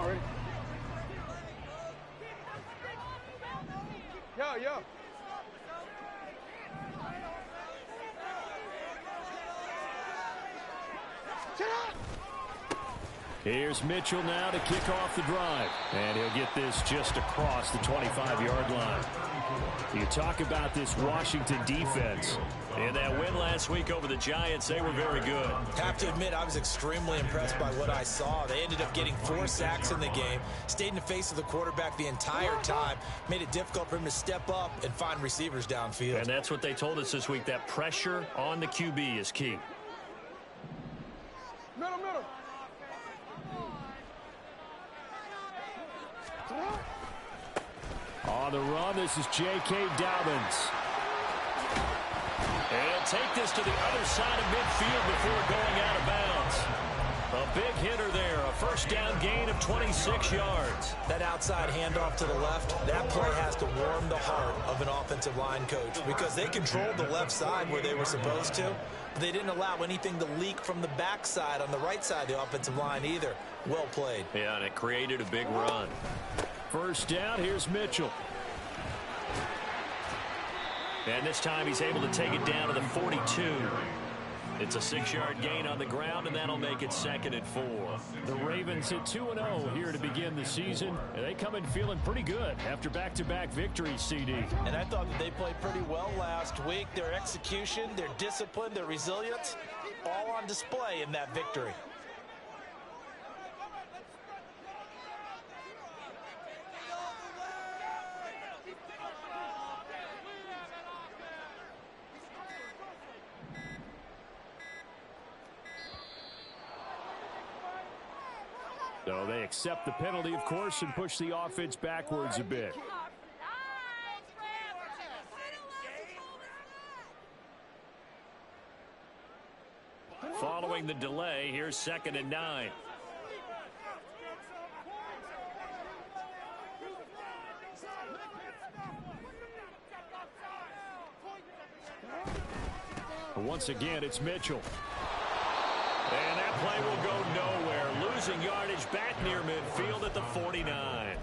already. Yo. Here's Mitchell now to kick off the drive. And he'll get this just across the 25-yard line. You talk about this Washington defense. In that win last week over the Giants, they were very good. Have to admit, I was extremely impressed by what I saw. They ended up getting 4 sacks in the game, stayed in the face of the quarterback the entire time, made it difficult for him to step up and find receivers downfield. And that's what they told us this week, that pressure on the QB is key. Middle. On the run, this is J.K. Dobbins. And take this to the other side of midfield before going out of bounds. A big hitter there, a first down gain of 26 yards. That outside handoff to the left, that play has to warm the heart of an offensive line coach because they controlled the left side where they were supposed to, but they didn't allow anything to leak from the backside on the right side of the offensive line either. Well played. Yeah, and it created a big run. First down, here's Mitchell. And this time he's able to take it down to the 42. It's a 6-yard gain on the ground, and that'll make it 2nd and 4. The Ravens at 2-0 here to begin the season. And they come in feeling pretty good after back-to-back victories, CD. And I thought that they played pretty well last week. Their execution, their discipline, their resilience, all on display in that victory. So they accept the penalty, of course, and push the offense backwards a bit. Following the delay, here's 2nd and 9. Once again, it's Mitchell. And that play will go nowhere. Losing yardage back near midfield at the 49.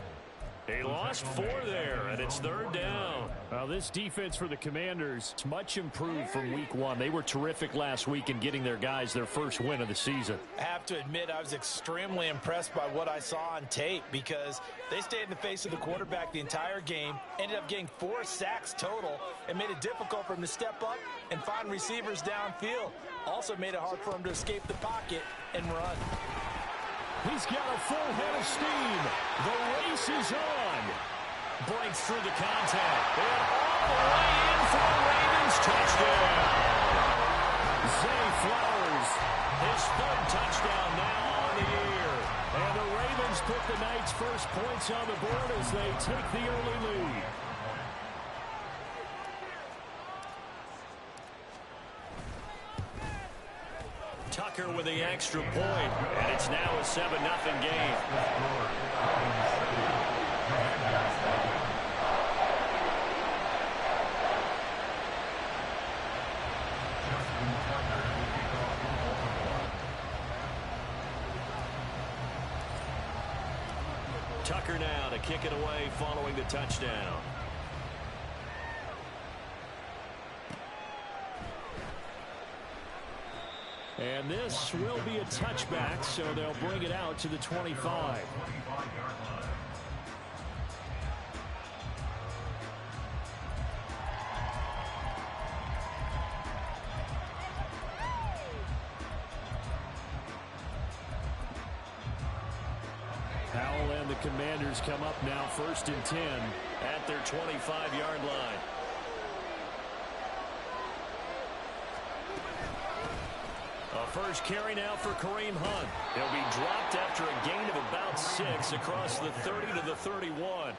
He lost 4 there, and it's 3rd down. Well, this defense for the Commanders is much improved from week 1. They were terrific last week in getting their guys their first win of the season. I have to admit, I was extremely impressed by what I saw on tape because they stayed in the face of the quarterback the entire game, ended up getting 4 sacks total, and made it difficult for him to step up and find receivers downfield. Also made it hard for him to escape the pocket and run. He's got a full head of steam. The race is on. Breaks through the contact. And all the way in for a Ravens touchdown. Zay Flowers, his 3rd touchdown now on the year. And the Ravens put the night's first points on the board as they take the early lead. Tucker with the extra point, and it's now a 7-0 game. Tucker now to kick it away following the touchdown. And this will be a touchback, so they'll bring it out to the 25. Howell and the Commanders come up now 1st and 10 at their 25-yard line. First carry now for Kareem Hunt. He'll be dropped after a gain of about 6 across the 30 to the 31.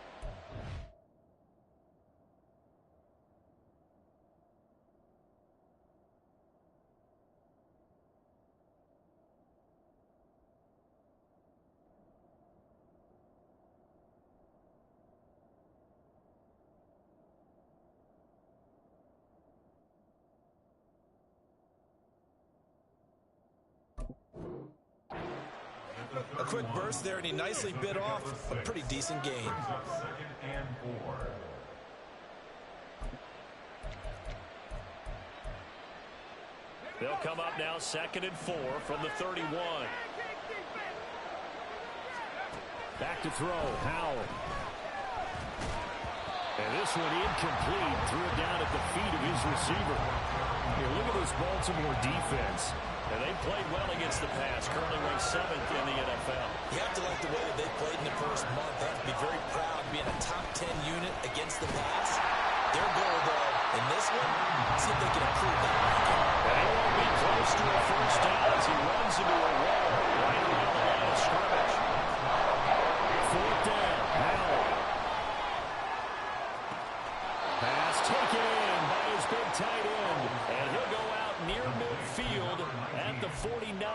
A quick burst there, and he nicely bit off a pretty decent gain. They'll come up now 2nd and 4 from the 31. Back to throw, Howell. And this one incomplete. Threw it down at the feet of his receiver. Here, look at this Baltimore defense. And they played well against the pass, currently ranked 7th in the NFL. You have to like the way that they played in the first month. They have to be very proud of being a top 10 unit against the pass. Their goal, though, in this one, see if they can improve that ranking. And he won't be close to a first down as he runs into a wall right around the line of scrimmage. 4th down, Howell. Pass taken in by his big tight end. And he'll go out near midfield at the 49.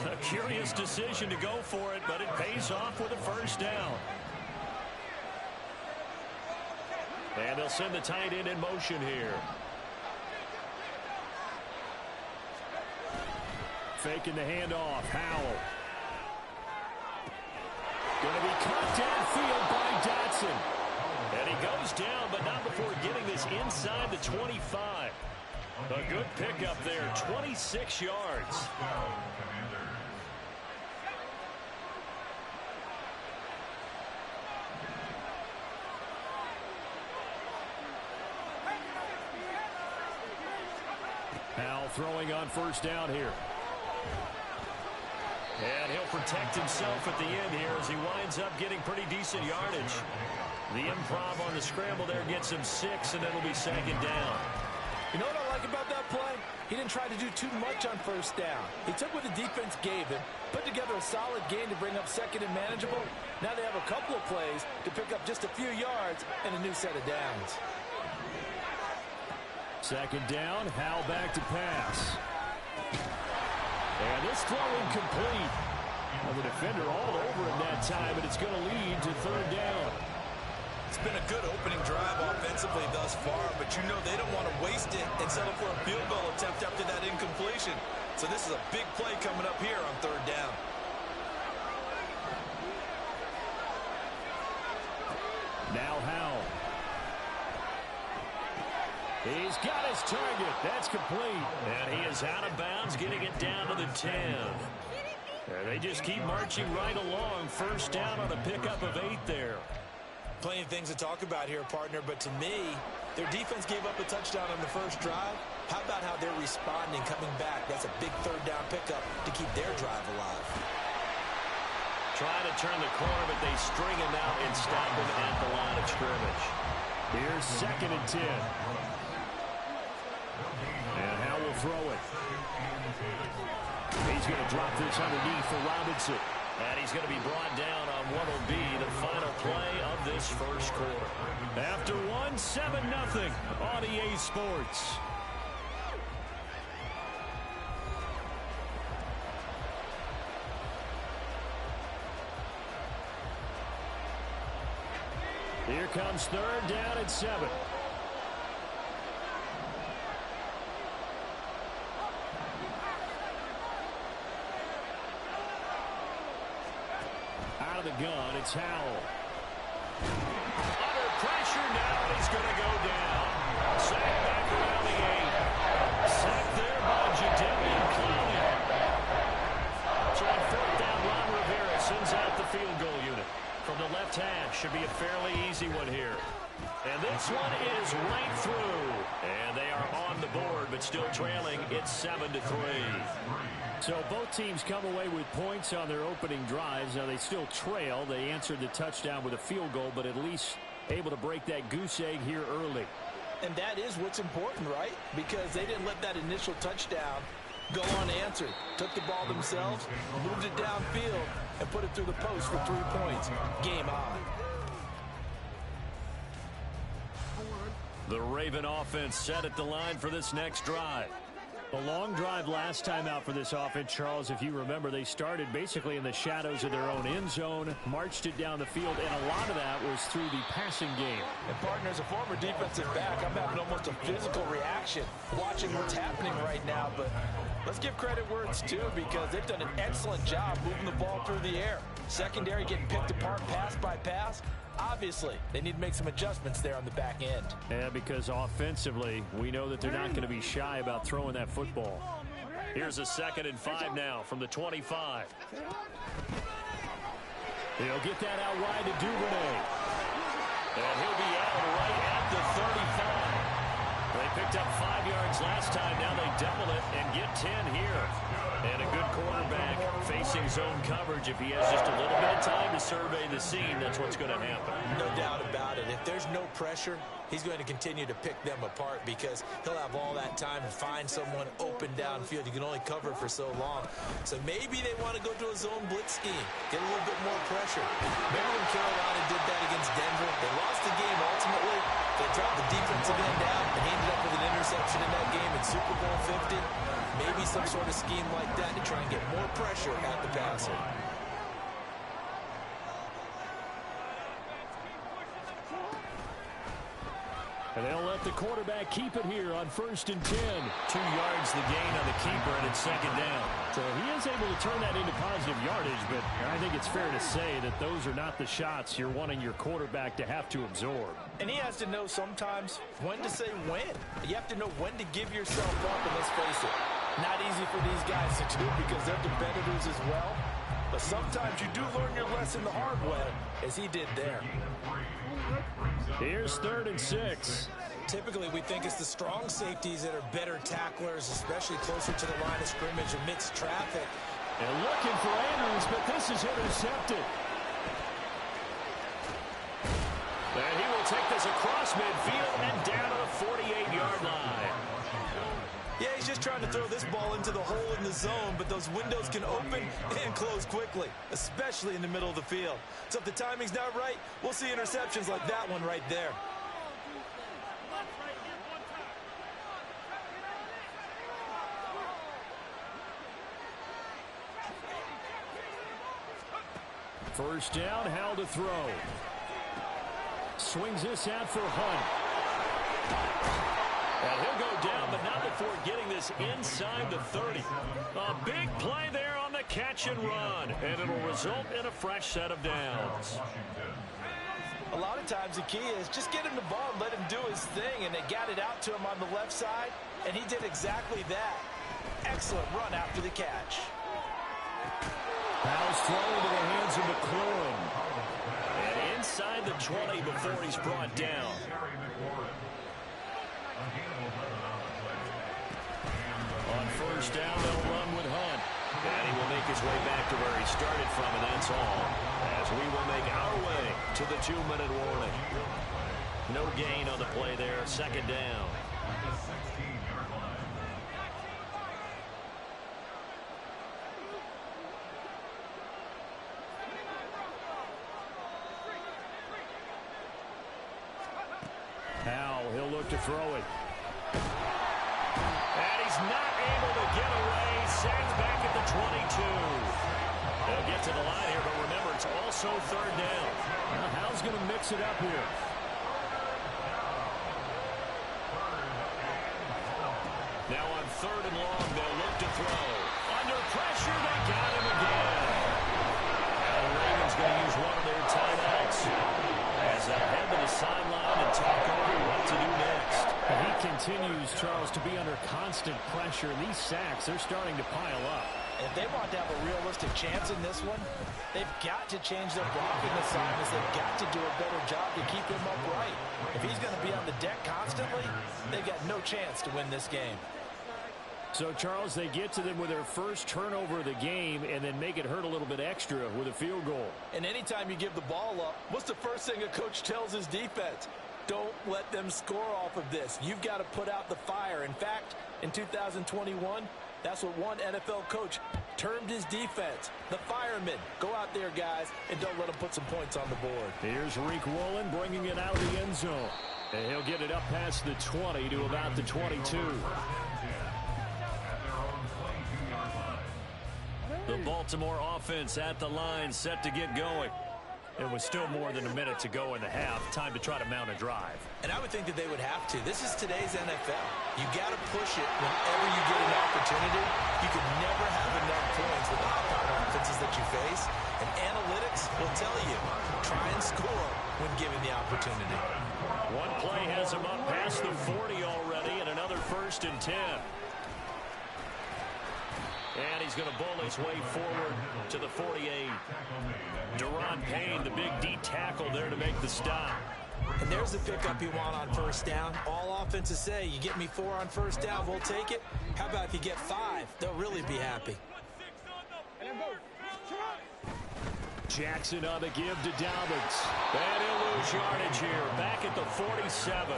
A curious decision to go for it, but it pays off with a first down. And they'll send the tight end in motion here. Faking the handoff, Howell. Going to be caught downfield by Dotson. And he goes down, but not before getting this inside the 25. A good pickup there, 26 yards. Howell throwing on first down here. And he'll protect himself at the end here as he winds up getting pretty decent yardage. The improv on the scramble there gets him 6, and it'll be 2nd down. You know what I like about that play? He didn't try to do too much on first down. He took what the defense gave him, put together a solid gain to bring up 2nd and manageable. Now they have a couple of plays to pick up just a few yards and a new set of downs. 2nd down, Howell back to pass. And this throw incomplete. Well, the defender all over him that time, and it's going to lead to 3rd down. It's been a good opening drive offensively thus far, but you know they don't want to waste it and settle for a field goal attempt after that incompletion. So this is a big play coming up here on 3rd down. Now Howell. He's got his target. That's complete. And he is out of bounds, getting it down to the 10. And they just keep marching right along. First down on a pickup of 8 there. Plenty of things to talk about here, partner, but to me, their defense gave up a touchdown on the first drive. How about how they're responding, coming back? That's a big 3rd down pickup to keep their drive alive. Trying to turn the corner, but they string him out and stop him at the line of scrimmage. Here's 2nd and 10. And Howell will throw it. He's going to drop this underneath for Robinson. And he's going to be brought down on what will be the final play of this first quarter. After 7-0 on EA Sports. Here comes 3rd down and 7. Out of the gun, it's Howell. Under pressure now, and he's going to go down. Sack back around the 8. Sack there by Jadeveon Clowney. So on 4th down, Ron Rivera sends out the field goal unit. From the left hash, should be a fairly easy one here. And this one is right through. And they are on the board, but still trailing. It's 7-3. So both teams come away with points on their opening drives. Now they still trail. They answered the touchdown with a field goal, but at least able to break that goose egg here early. And that is what's important, right? Because they didn't let that initial touchdown go unanswered. Took the ball themselves, moved it downfield, and put it through the post for 3 points. Game on. The Raven offense set at the line for this next drive. A long drive last time out for this offense, Charles. If you remember, they started basically in the shadows of their own end zone, marched it down the field, and a lot of that was through the passing game. And, partner, as a former defensive back, I'm having almost a physical reaction watching what's happening right now. But Let's give credit where it's due because they've done an excellent job moving the ball through the air. Secondary getting picked apart pass by pass. Obviously, they need to make some adjustments there on the back end. Yeah, because offensively, we know that they're not going to be shy about throwing that football. Here's a 2nd and 5 now from the 25. He'll get that out wide to Duvernay. And he'll be out right at the 35. They picked up 5 yards last time. Now they double it and get 10 here. And a good quarterback facing zone coverage. If he has just a little bit of time to survey the scene, that's what's going to happen. No doubt about it. If there's no pressure, he's going to continue to pick them apart because he'll have all that time to find someone open downfield. You can only cover for so long. So maybe they want to go to a zone blitz scheme, get a little bit more pressure. Remember when Carolina did that against Denver? They lost the game ultimately. They dropped the defensive end out, and he ended up with an interception in that game in Super Bowl 50. Maybe some sort of scheme like that to try and get more pressure at the passer. And they'll let the quarterback keep it here on 1st and 10. 2 yards the gain on the keeper, and it's 2nd down. So he is able to turn that into positive yardage, but I think it's fair to say that those are not the shots you're wanting your quarterback to have to absorb. And he has to know sometimes when to say when. You have to know when to give yourself up, and let's face it, not easy for these guys to do because they're competitors as well. But sometimes you do learn your lesson the hard way, as he did there. Here's 3rd and 6. Typically, we think it's the strong safeties that are better tacklers, especially closer to the line of scrimmage amidst traffic. And looking for Andrews, but this is intercepted. And he will take this across midfield and down to the 48-yard line. Yeah, he's just trying to throw this ball into the hole in the zone, but those windows can open and close quickly, especially in the middle of the field. So if the timing's not right, we'll see interceptions like that one right there. First down, Howell to throw. Swings this out for Hunt. And he'll go down, but not before getting this inside the 30. A big play there on the catch and run, and it'll result in a fresh set of downs. A lot of times the key is just get him the ball and let him do his thing, and they got it out to him on the left side, and he did exactly that. Excellent run after the catch. Howell's thrown into the hands of McLaurin. And inside the 20 before he's brought down. On first down, they'll run with Hunt. And he will make his way back to where he started from, and that's all. As we will make our way to the 2-minute warning. No gain on the play there, 2nd down. Howell, he'll look to throw it. And he's not able to get away. Sacked back at the 22. They'll get to the line here, but remember, it's also 3rd down. Now, Howell's going to mix it up here. Now on 3rd and long, they'll look to throw. Under pressure, they got him again. Now the Ravens going to use one of their timeouts as they'll head to the sideline and talk over what to do next. He continues, Charles, to be under constant pressure, and these sacks, they're starting to pile up. If they want to have a realistic chance in this one, they've got to change their blocking assignments. They've got to do a better job to keep him upright. If he's going to be on the deck constantly, they've got no chance to win this game. So, Charles, they get to them with their first turnover of the game and then make it hurt a little bit extra with a field goal. And anytime you give the ball up, what's the first thing a coach tells his defense? Don't let them score off of this. You've got to put out the fire. In fact, in 2021, that's what one NFL coach termed his defense, the firemen. Go out there, guys, and don't let them put some points on the board. Here's Rick Woolen bringing it out of the end zone. And he'll get it up past the 20 to about the 22. The Baltimore offense at the line, set to get going. And with still more than a minute to go in the half, time to try to mount a drive. And I would think that they would have to. This is today's NFL. You got to push it whenever you get an opportunity. You could never have enough points with the high-powered offenses that you face. And analytics will tell you, try and score when given the opportunity. One play has him up past the 40 already, and another 1st and 10. And he's going to bowl his way forward to the 48. Deron Payne, the big D tackle there to make the stop. And there's the pickup you want on 1st down. All offenses say, you get me 4 on 1st down, we'll take it. How about if you get 5? They'll really be happy. Jackson on the give to Dobbins. And he'll lose yardage here. Back at the 47.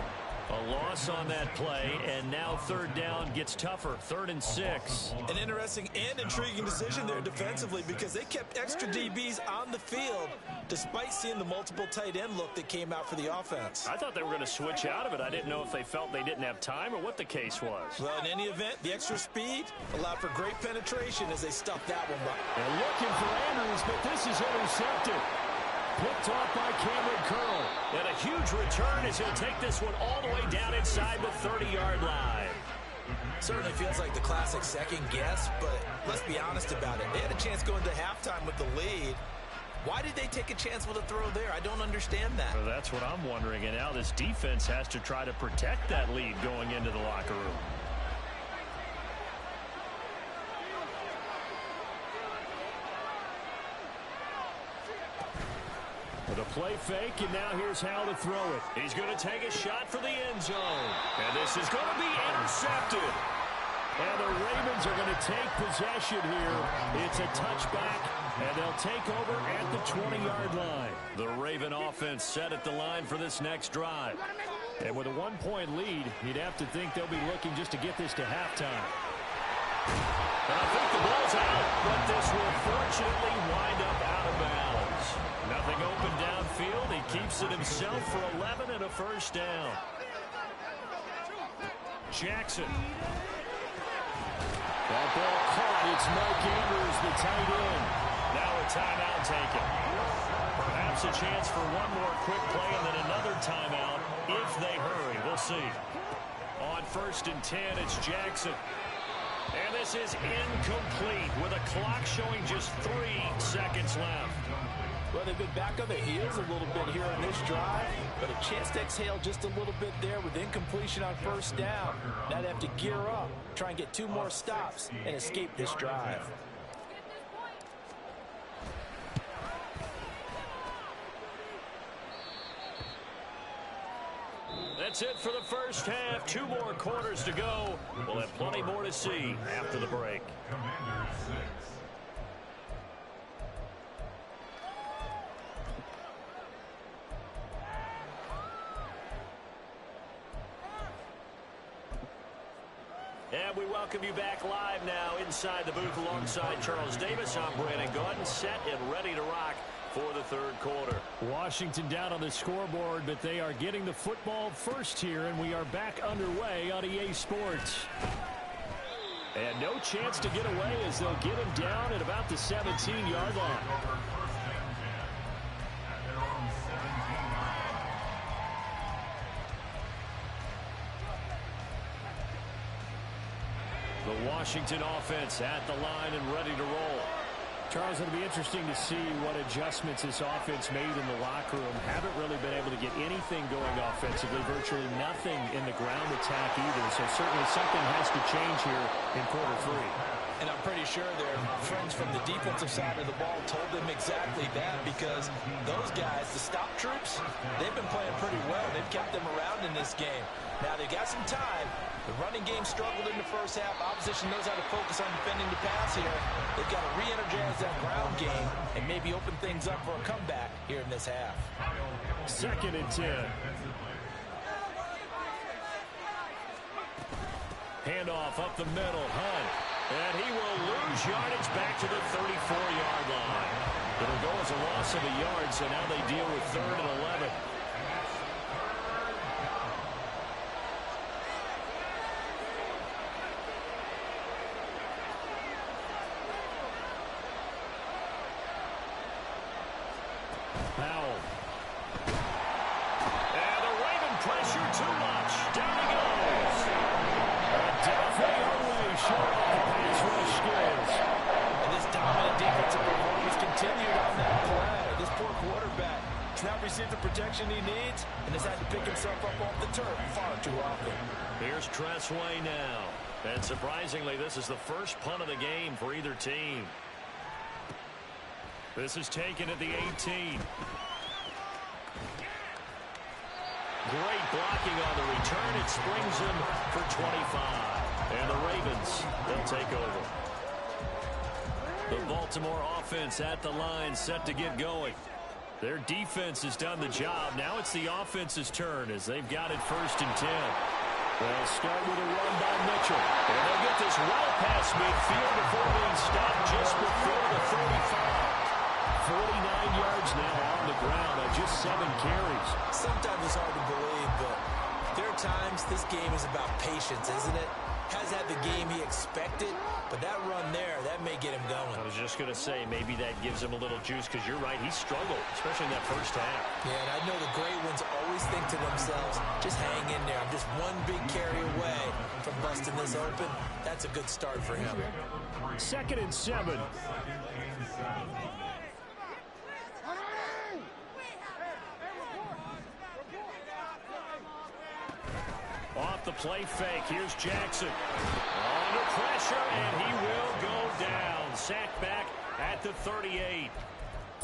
A loss on that play, and now 3rd down gets tougher. 3rd and 6. An interesting and intriguing decision there defensively because they kept extra DBs on the field despite seeing the multiple tight end look that came out for the offense. I thought they were going to switch out of it. I didn't know if they felt they didn't have time or what the case was. Well, in any event, the extra speed allowed for great penetration as they stuffed that one by. And looking for Andrews, but this is intercepted. Picked off by Cameron Curl. And a huge return as he'll take this one all the way down inside the 30-yard line. Certainly feels like the classic second guess, but let's be honest about it. They had a chance going to halftime with the lead. Why did they take a chance with a throw there? I don't understand that. Well, that's what I'm wondering. And now this defense has to try to protect that lead going into the locker room. With a play fake, and now here's how to throw it. He's going to take a shot for the end zone. And this is going to be intercepted. And the Ravens are going to take possession here. It's a touchback, and they'll take over at the 20-yard line. The Raven offense set at the line for this next drive. And with a 1-point lead, you'd have to think they'll be looking just to get this to halftime. And I think the ball's out, but this will fortunately wind up out of bounds. Nothing open downfield. He keeps it himself for 11 and a 1st down. Jackson. That ball caught. It's Mike Andrews, the tight end. Now a timeout taken. Perhaps a chance for one more quick play and then another timeout if they hurry. We'll see. On 1st and 10, it's Jackson. And this is incomplete with a clock showing just 3 seconds left. Well, they've been back on their heels a little bit here in this drive, but a chance to exhale just a little bit there with incompletion on 1st down. Now they have to gear up, try and get 2 more stops, and escape this drive. That's it for the 1st half. 2 more quarters to go. We'll have plenty more to see after the break. And we welcome you back live now inside the booth alongside Charles Davis. I'm Brandon Gaudin, set and ready to rock for the 3rd quarter. Washington down on the scoreboard, but they are getting the football first here, and we are back underway on EA Sports. And no chance to get away as they'll get him down at about the 17-yard line. The Washington offense at the line and ready to roll. Charles, it'll be interesting to see what adjustments this offense made in the locker room. Haven't really been able to get anything going offensively, virtually nothing in the ground attack either. So certainly something has to change here in quarter 3. And I'm pretty sure their friends from the defensive side of the ball told them exactly that, because those guys, the stop troops, they've been playing pretty well. They've kept them around in this game. Now, they got some time. The running game struggled in the 1st half. Opposition knows how to focus on defending the pass here. They've got to re-energize that ground game and maybe open things up for a comeback here in this half. 2nd and 10. Handoff up the middle, Hunt. And he will lose yardage back to the 34-yard line. It'll go as a loss of a yard, so now they deal with 3rd and 11. Powell. And the Raven pressure too much. Down he goes. Delphi Only showing off the pass rush skills. And this dominant defensive performance continued on that play. This poor quarterback has not received the protection he needs and has had to pick himself up off the turf far too often. Here's Tressway now. And surprisingly, this is the first punt of the game for either team. This is taken at the 18. Great blocking on the return. It springs him for 25. And the Ravens, they'll take over. The Baltimore offense at the line, set to get going. Their defense has done the job. Now it's the offense's turn as they've got it 1st and 10. They'll start with a run by Mitchell. And they'll get this well past midfield before being stopped just before the 35. 49 yards now on the ground on just 7 carries. Sometimes it's hard to believe, but there are times this game is about patience, isn't it? Has had the game he expected, but that run there, that may get him going. I was just going to say, maybe that gives him a little juice, because you're right, he struggled, especially in that first half. Yeah, and I know the great ones always think to themselves, just hang in there. I'm just one big carry away from busting this open. That's a good start for him. 2nd and 7. Off the play fake. Here's Jackson. Under pressure, and he will go down. Sacked back at the 38.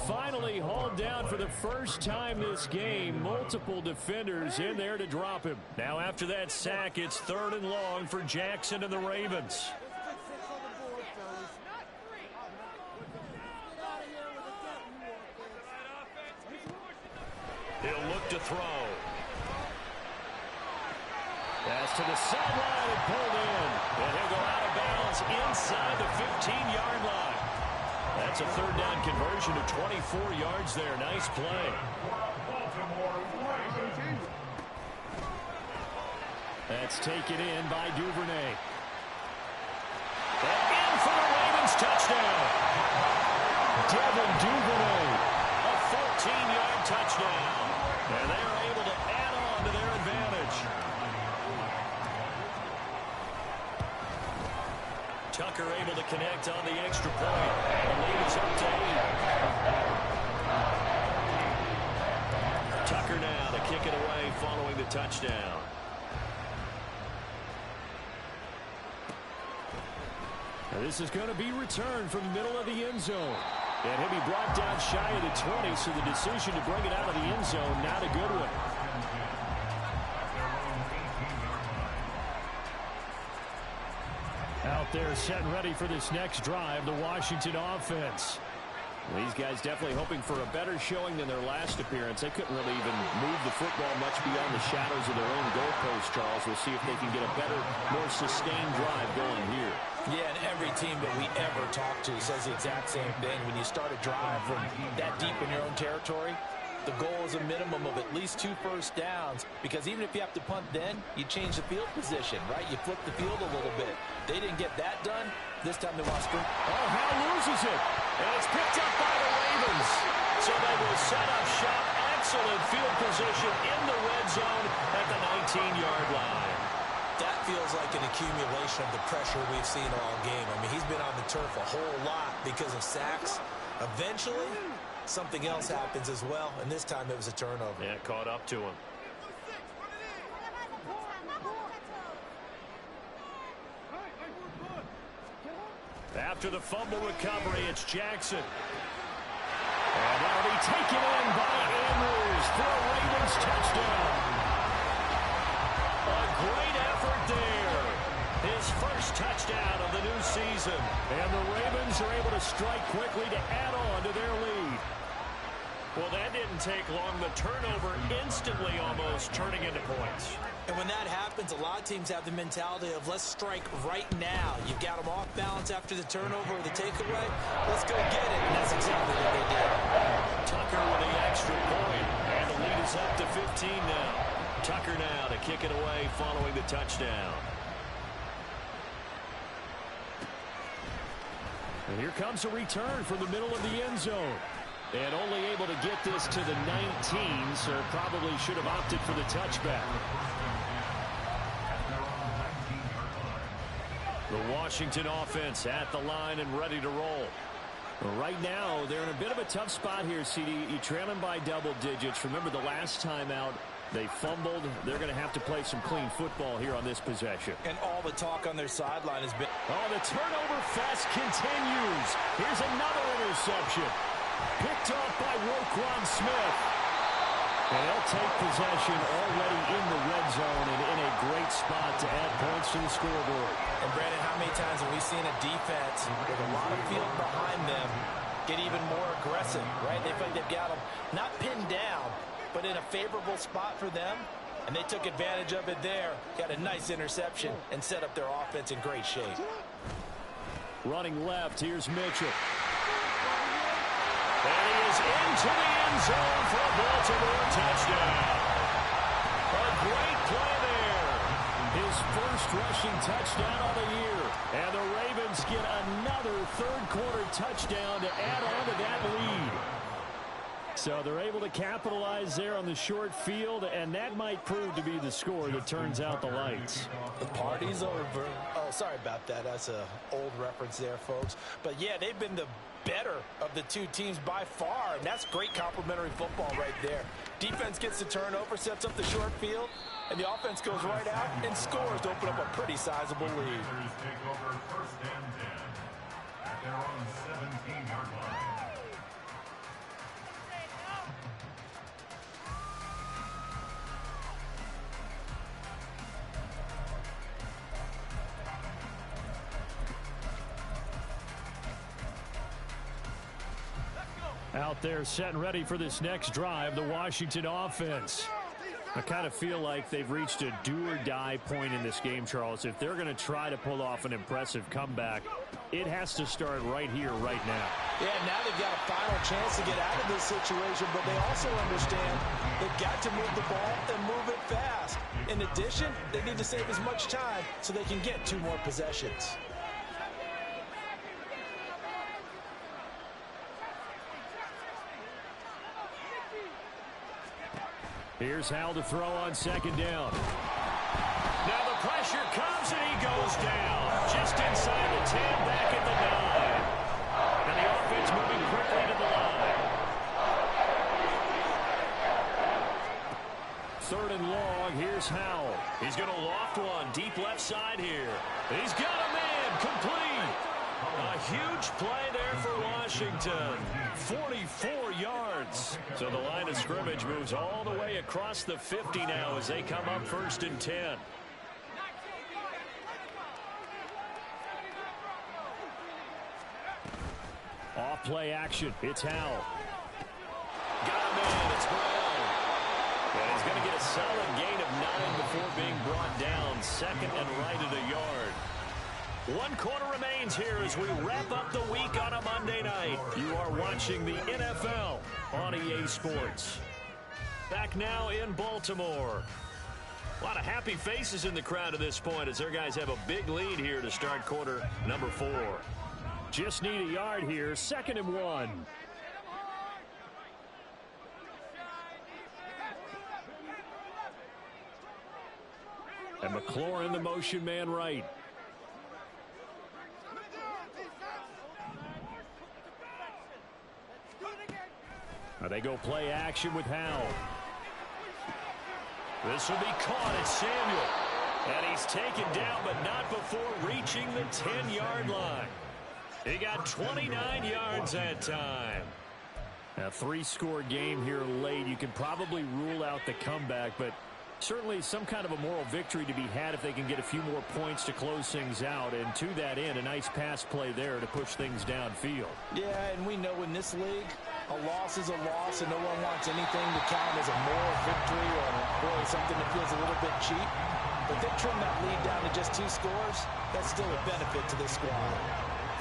Finally hauled down for the first time this game. Multiple defenders in there to drop him. Now after that sack, it's 3rd and long for Jackson and the Ravens. He'll look to throw. Pass to the sideline and pulled in. And he'll go out of bounds inside the 15-yard line. That's a 3rd down conversion to 24 yards there. Nice play. That's taken in by Duvernay. And in for the Ravens touchdown. Devin Duvernay. A 14-yard touchdown. And they are able to add on to their advantage. Tucker able to connect on the extra point. And the lead is up to 8. Tucker now to kick it away following the touchdown. Now this is going to be returned from the middle of the end zone. And he'll be brought down shy of the 20, so the decision to bring it out of the end zone, not a good one. Out there set and ready for this next drive, the Washington offense. These guys definitely hoping for a better showing than their last appearance. They couldn't really even move the football much beyond the shadows of their own goalpost, Charles. We'll see if they can get a better, more sustained drive going here. Yeah, and every team that we ever talk to says the exact same thing. When you start a drive from that deep in your own territory, the goal is a minimum of at least 2 first downs, because even if you have to punt then, you change the field position, right? You flip the field a little bit. They didn't get that done. This time they want to sprint. Oh, Hal loses it. And it's picked up by the Ravens. So they will set up shop. Excellent field position in the red zone at the 19-yard line. That feels like an accumulation of the pressure we've seen all game. I mean, he's been on the turf a whole lot because of sacks. Eventually, something else happens as well, and this time it was a turnover. Yeah, caught up to him. After the fumble recovery, it's Jackson. And that'll be taken in by Andrews for a Ravens touchdown. A great effort there. His first touchdown of the new season. And the Ravens are able to strike quickly to add on to their lead. Well, that didn't take long. The turnover instantly almost turning into points. And when that happens, a lot of teams have the mentality of let's strike right now. You've got them off balance after the turnover or the takeaway. Let's go get it. And that's exactly what they did. Tucker with the extra point. And the lead is up to 15 now. Tucker now to kick it away following the touchdown. And here comes a return from the middle of the end zone. And only able to get this to the 19, so probably should have opted for the touchback. The Washington offense at the line and ready to roll. Right now, they're in a bit of a tough spot here, CD. You're trailing by double digits. Remember the last time out, they fumbled. They're going to have to play some clean football here on this possession. And all the talk on their sideline has been... Oh, the turnover fest continues. Here's another interception. Picked off by Roquan Smith. And they'll take possession already in the red zone and in a great spot to add points to the scoreboard. And, Brandon, how many times have we seen a defense with a lot of field behind them get even more aggressive, right? They feel like they've got them not pinned down, but in a favorable spot for them, and they took advantage of it there. Got a nice interception and set up their offense in great shape. Running left, here's Mitchell. And he is into the end zone for a Baltimore touchdown. A great play there. His first rushing touchdown of the year. And the Ravens get another third-quarter touchdown to add on to that lead. So they're able to capitalize there on the short field, and that might prove to be the score that turns out the lights. The party's over. Oh, sorry about that. That's an old reference there, folks. But, yeah, they've been the better of the two teams by far, and that's great complementary football right there. Defense gets the turnover, sets up the short field, and the offense goes right out and scores to open up a pretty sizable lead. Take over first and 10 at their own 17-yard line. Out there set and ready for this next drive, the Washington offense. I kind of feel like they've reached a do-or-die point in this game, Charles. If they're going to try to pull off an impressive comeback, it has to start right here, right now. Yeah, now they've got a final chance to get out of this situation, but they also understand they've got to move the ball and move it fast. In addition, they need to save as much time so they can get 2 more possessions. Here's Howell to throw on second down. Now the pressure comes and he goes down. Just inside the 10, back at the 9. And the offense moving quickly to the line. 3rd and long, here's Howell. He's going to loft one, deep left side here. He's got a man, complete. A huge play there for Washington. 44 yards. So the line of scrimmage moves all the way across the 50 now as they come up 1st and 10. Off play action. It's Howell. Got a man. It's Brown. And he's going to get a solid gain of 9 before being brought down. 2nd and right at a yard. 1 quarter remains here as we wrap up the week on a Monday night. You are watching the NFL on EA Sports. Back now in Baltimore. A lot of happy faces in the crowd at this point as their guys have a big lead here to start quarter number 4. Just need a yard here, 2nd and 1. And McLaurin, the motion man right. Now they go play action with Howell. This will be caught at Samuel. And he's taken down, but not before reaching the 10-yard line. He got 29 yards that time. A 3-score game here late. You can probably rule out the comeback, but certainly some kind of a moral victory to be had if they can get a few more points to close things out. And to that end, a nice pass play there to push things downfield. Yeah, and we know in this league, a loss is a loss, and no one wants anything to count as a moral victory or really something that feels a little bit cheap. But they trim that lead down to just 2 scores. That's still a benefit to this squad.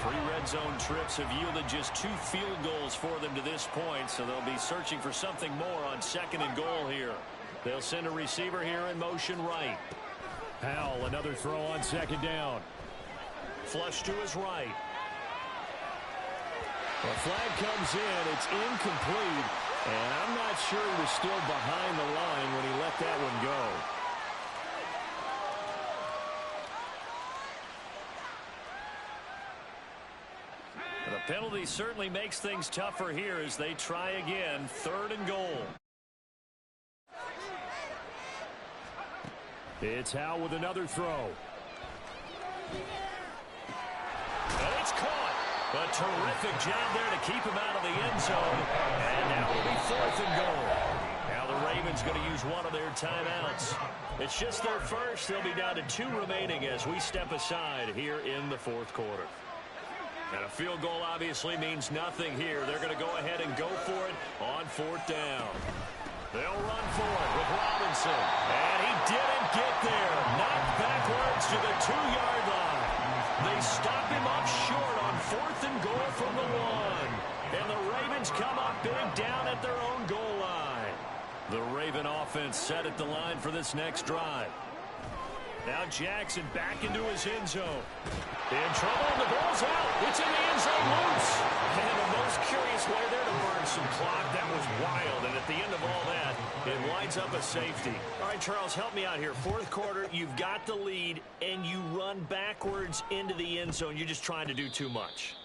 3 red zone trips have yielded just 2 field goals for them to this point, so they'll be searching for something more on 2nd and goal here. They'll send a receiver here in motion right. Howell, another throw on 2nd down. Flush to his right. The flag comes in. It's incomplete. And I'm not sure he was still behind the line when he let that one go. The penalty certainly makes things tougher here as they try again. 3rd and goal. It's Howell with another throw. And it's caught. A terrific job there to keep him out of the end zone. And now it'll be 4th and goal. Now the Ravens going to use one of their timeouts. It's just their first. They'll be down to 2 remaining as we step aside here in the 4th quarter. And a field goal obviously means nothing here. They're going to go ahead and go for it on 4th down. They'll run for it with Robinson. And he didn't get there. Knocked backwards to the 2-yard line. They stop him up short on 4th and goal from the 1. And the Ravens come up big down at their own goal line. The Raven offense set at the line for this next drive. Now Jackson back into his end zone. In trouble, and the ball's out. It's in the end zone loose. And the most curious way there to burn some clock. That was wild. And at the end of all that, it winds up a safety. All right, Charles, help me out here. 4th quarter, you've got the lead, and you run backwards into the end zone. You're just trying to do too much.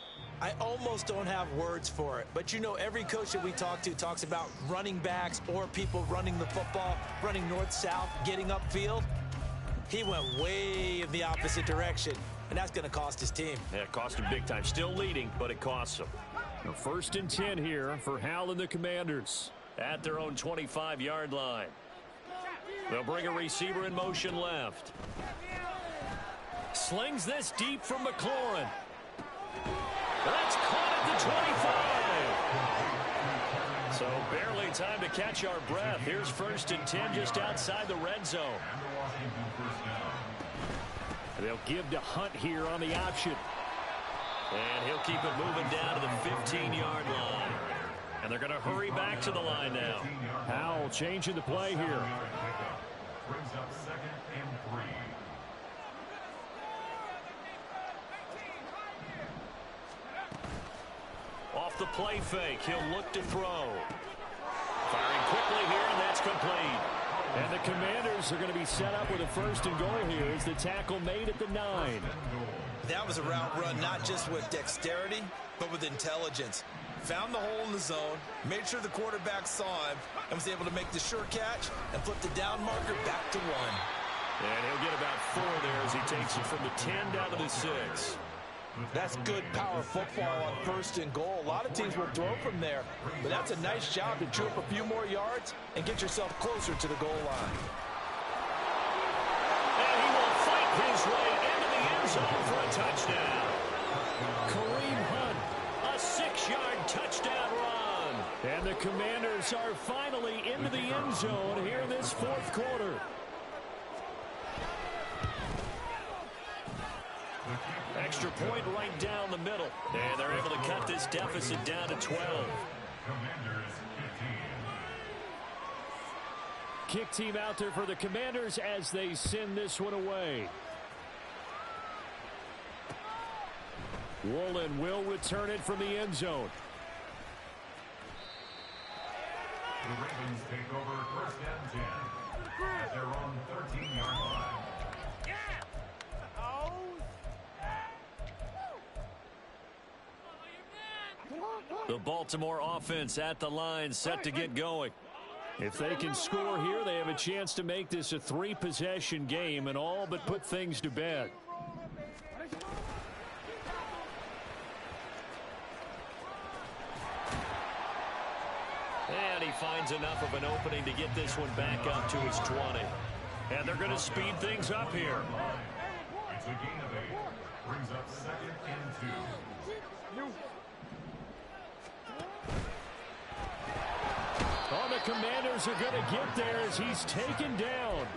I almost don't have words for it. But, you know, every coach that we talk to talks about running backs or people running the football, running north-south, getting upfield. He went way in the opposite direction, and that's going to cost his team. Yeah, it cost him big time. Still leading, but it costs him. Now 1st and 10 here for Howell and the Commanders at their own 25-yard line. They'll bring a receiver in motion left. Slings this deep from McLaurin. That's caught at the 25. So barely time to catch our breath. Here's 1st and 10 just outside the red zone. They'll give to Hunt here on the option. And he'll keep it moving down to the 15-yard line. And they're going to hurry back to the line now. Howell changing the play here. Brings up 2nd and 3. Off the play fake, he'll look to throw. Firing quickly here, and that's complete. And the Commanders are going to be set up with a 1st and goal here as the tackle made at the 9. That was a route run not just with dexterity, but with intelligence. Found the hole in the zone, made sure the quarterback saw him, and was able to make the sure catch and flip the down marker back to 1. And he'll get about 4 there as he takes it from the 10 down to the 6. That's good power football on 1st and goal. A lot of teams will throw from there, but that's a nice job to chew up a few more yards and get yourself closer to the goal line. And he will fight his way into the end zone for a touchdown. Kareem Hunt, a 6-yard touchdown run. And the Commanders are finally into the end zone here in this 4th quarter. Extra point right down the middle. And they're able to cut this deficit down to 12. Commanders 15. Kick team out there for the Commanders as they send this one away. Woolen will return it from the end zone. The Ravens take over 1st and 10 at their own 13-yard line. The Baltimore offense at the line, set to get going. If they can score here, they have a chance to make this a 3-possession game and all but put things to bed. And he finds enough of an opening to get this one back up to his 20. And they're going to speed things up here. It's a gain of 8. Brings up 2nd and 2. Oh, the Commanders are going to get there as he's taken down.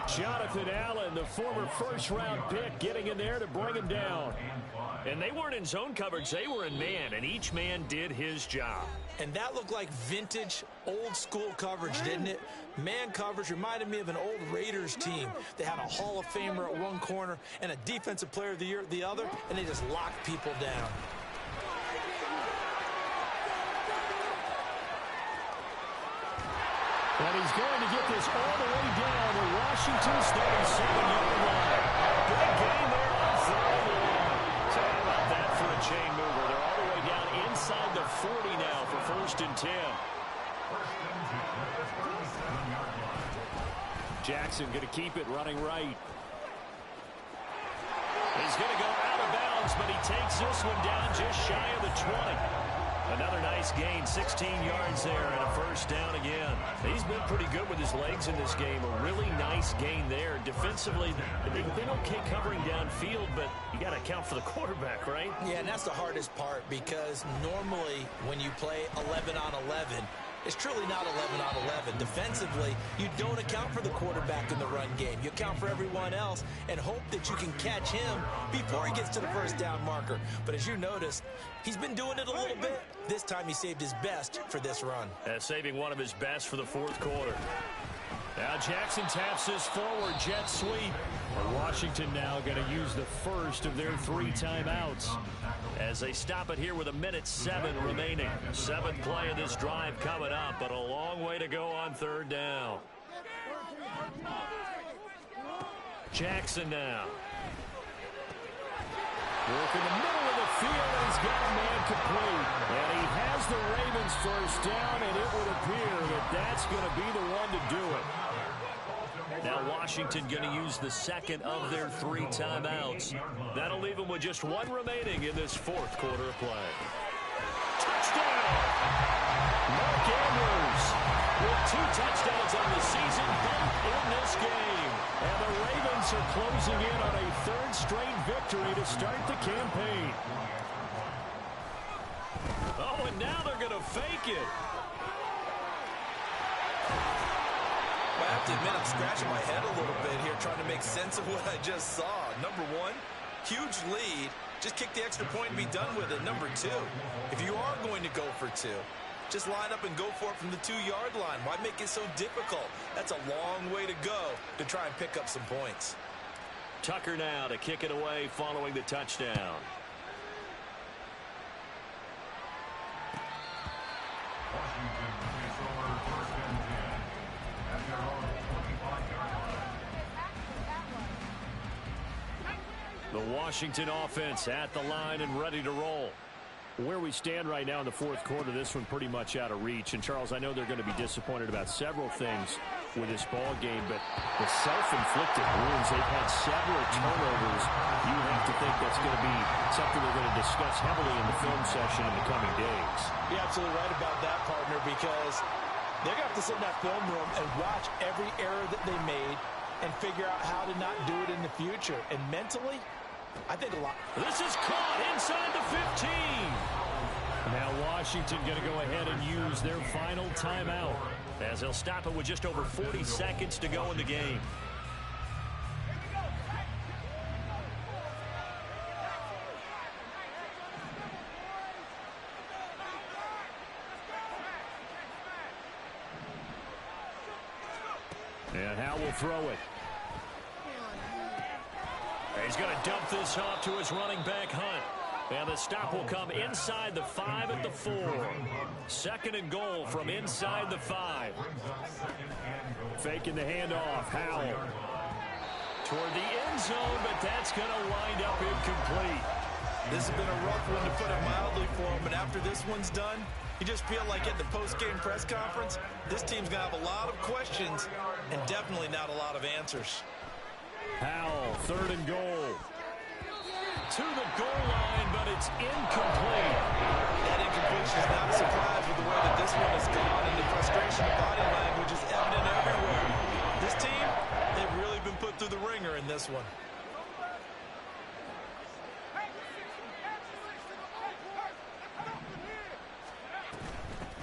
Jonathan Allen, the former first-round pick, getting in there to bring him down. And they weren't in zone coverage. They were in man, and each man did his job. And that looked like vintage, old-school coverage, didn't it? Man coverage reminded me of an old Raiders team. They had a Hall of Famer at one corner and a Defensive Player of the Year at the other, and they just locked people down. And he's going to get this all the way down to Washington's 37-yard line. Big gain there on third and long. So how about that for a chain mover? They're all the way down inside the 40 now for 1st and 10. Jackson going to keep it running right. He's going to go out of bounds, but he takes this one down just shy of the 20. Another nice gain, 16 yards there, and a 1st down again. He's been pretty good with his legs in this game. A really nice gain there. Defensively, they've been okay covering downfield, but you got to account for the quarterback, right? Yeah, and that's the hardest part, because normally when you play 11 on 11, it's truly not 11 on 11. Defensively, you don't account for the quarterback in the run game. You account for everyone else and hope that you can catch him before he gets to the 1st down marker. But as you noticed, he's been doing it a little bit. This time he saved his best for this run. Saving one of his best for the 4th quarter. Now Jackson taps this forward jet sweep. Washington now going to use the first of their 3 timeouts as they stop it here with 1:07 remaining. 7th play of this drive coming up, but a long way to go on 3rd down. Jackson now. Work in the middle of the field, and he's got a man complete. And he has the Ravens 1st down, and it would appear that that's going to be the one to do it. Now Washington going to use the 2nd of their 3 timeouts. That'll leave them with just 1 remaining in this 4th quarter of play. Touchdown! Mark Andrews with 2 touchdowns on the season, both in this game. And the Ravens are closing in on a 3rd straight victory to start the campaign. Oh, and now they're going to fake it. I have to admit, I'm scratching my head a little bit here trying to make sense of what I just saw. Number 1, huge lead. Just kick the extra point and be done with it. Number 2, if you are going to go for 2, just line up and go for it from the 2-yard line. Why make it so difficult? That's a long way to go to try and pick up some points. Tucker now to kick it away following the touchdown. The Washington offense at the line and ready to roll. Where we stand right now in the 4th quarter, this one pretty much out of reach. And, Charles, I know they're going to be disappointed about several things with this ball game, but the self-inflicted wounds, they've had several turnovers. You have to think that's going to be something they're going to discuss heavily in the film session in the coming days. You're absolutely right about that, partner, because they're going to have to sit in that film room and watch every error that they made and figure out how to not do it in the future. And mentally, I think a lot. This is caught inside the 15. Now Washington going to go ahead and use their final timeout as they'll stop it with just over 40 seconds to go in the game. And Howell will throw it. He's going to dump this off to his running back, Hunt. And the stop will come inside the 5 at the 4. 2nd and goal from inside the 5. Faking the handoff. Howell toward the end zone, but that's going to wind up incomplete. This has been a rough one, to put it mildly, for him. But after this one's done, you just feel like at the post-game press conference, this team's going to have a lot of questions and definitely not a lot of answers. Howell, 3rd and goal. To the goal line, but it's incomplete. That incompletion is not a surprise with the way that this one has gone, and the frustration of body language is evident everywhere. This team, they've really been put through the ringer in this one.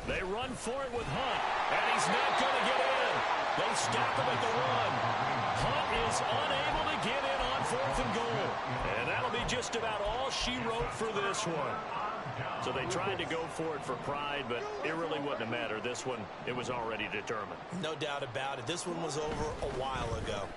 They run for it with Hunt, and he's not going to get in. They stop him at the 1. Hunt is unable to get in on 4th and goal. And that'll be just about all she wrote for this one. So they tried to go for it for pride, but it really wouldn't have mattered. This one, it was already determined. No doubt about it. This one was over a while ago.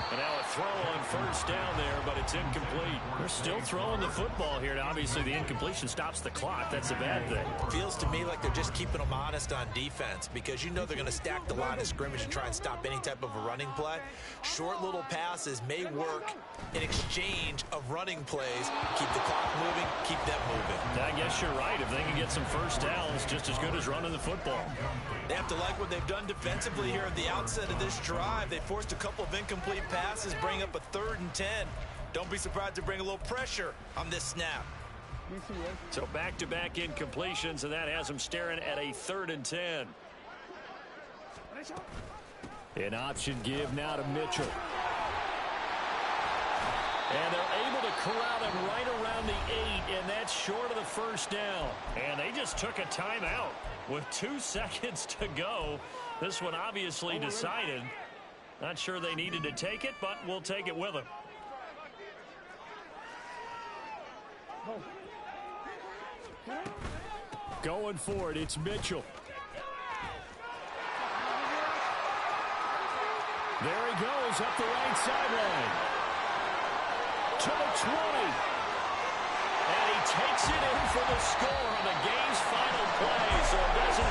And now a throw on first down there, but it's incomplete. They're still throwing the football here. Now, obviously, the incompletion stops the clock. That's a bad thing. Feels to me like they're just keeping them honest on defense because you know they're going to stack the line of scrimmage and try and stop any type of a running play. Short little passes may work in exchange of running plays. Keep the clock moving, keep them moving. I guess you're right. If they can get some first downs, just as good as running the football. They have to like what they've done defensively here at the outset of this drive. They forced a couple of incomplete passes, bring up a 3rd and 10. Don't be surprised to bring a little pressure on this snap. So back-to-back incompletions, and that has them staring at a 3rd and 10. An option give now to Mitchell. And they're able to corral him right around the 8, and that's short of the first down. And they just took a timeout with 2 seconds to go. This one obviously decided. Not sure they needed to take it, but we'll take it with them. Going for it, it's Mitchell. There he goes up the right sideline. To the 20. And he takes it in for the score on the game's final play. So it doesn't